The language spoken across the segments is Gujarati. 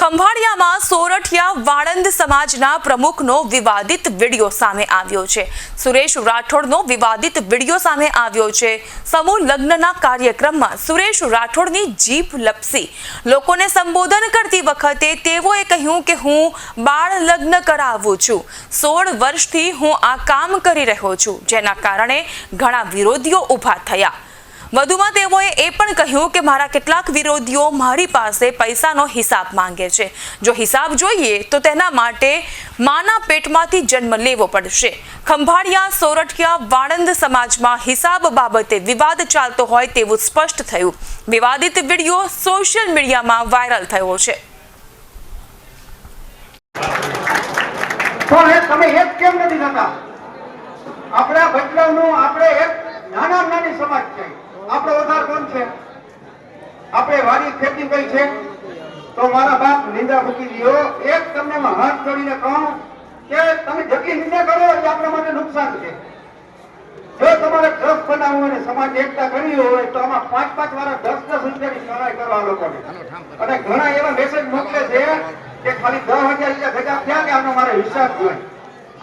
ખંભાળિયામાં સોરઠિયા વાળંદ સમાજના પ્રમુખનો વિવાદિત વિડિયો સામે આવ્યો છે। સુરેશ રાઠોડનો વિવાદિત વિડિયો સામે આવ્યો છે। સમૂહ લગ્નના કાર્યક્રમમાં સુરેશ રાઠોડની જીભ લપસી લોકોને સંબોધન કરતી વખતે તેઓએ કહ્યું કે હું બાળ લગ્ન કરાવું છું। 16 વર્ષથી હું આ કામ કરી રહ્યો છું, જેના કારણે ઘણા વિરોધીઓ ઊભા થયા। વધુમાં તેઓએ એ પણ કહ્યું કે મારા કેટલાક વિરોધીઓ મારી પાસે પૈસાનો હિસાબ માંગે છે। જો હિસાબ જોઈએ તો તેના માટે માના પેટમાંથી જન્મ લેવો પડશે। ખંભાળિયા સોરઠિયા વાળંદ સમાજમાં હિસાબ બાબતે વિવાદ ચાલતો હોય તેવું સ્પષ્ટ થયું। વિવાદિત વિડીયો સોશિયલ મીડિયામાં વાયરલ થયો છે। તમે એક કેમ નથી થતા? આપણા બદલાવનું આપણે એક નાની સમાજ છે। આપણો ઉધાર કોણ છે? આપણે વાડી ખેતી કઈ છે? તો મારા બાપ નિંદા મૂકી દીધો। એક તમને હાથ જોડીને કહું કે તમે જેટલી નિંદા કરો એ આપણા માટે નુકસાન છે। જો તમારે ટ્રસ્ટ બનાવવું અને સમાજ એકતા કરવી હોય તો આમાં 5-5 વાર 10-10 રૂપિયાની સહાય કરવા લોકોને। અને ઘણા એવા મેસેજ મોકલે છે કે ખાલી 10,000 રૂપિયા ભેગા થયા કે આનો મારે હિસાબ જોઈએ।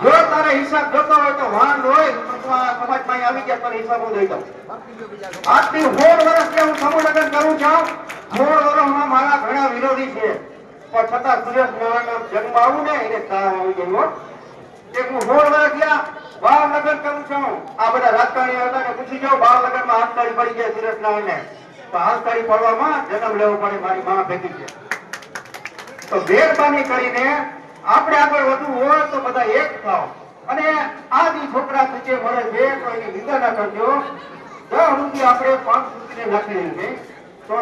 જો તારે હિસાબ જોતો હોય તો વાંધ હોય તો આ સમાજમાં આવી ગયા તારે હિસાબ હું દઈ દઉં। આજથી 16 વર્ષથી હું સમૂહ લગ્ન કરું છું। 16 વર્ષમાં મારા ઘણા વિરોધી છે, પણ છતાં સુરેશ નારાયણનો જન્મ આવું ને એને તાવ આવી ગયો કે હું 16 વર્ષ થયા બાળ લગ્ન કરું છું। આ બધા રાજકારણીઓ હતા ને પૂછી જાઓ બાળ લગ્નમાં હાથતાળી પડી ગયા સુરેશ નારાયણને, તો હાથતાળી પડવામાં જન્મ લેવો પડે મારી માં ભેગી છે। તો મહેરબાની કરીને આપણે આગળ વધવું હોય તો બધા એક થાવ અને આ જે છોકરા પૂછે મળે છે તો એની નિંદા ના કરજો। 10 રૂપિયા આપણે 5 રૂપિયા નાખી છે તો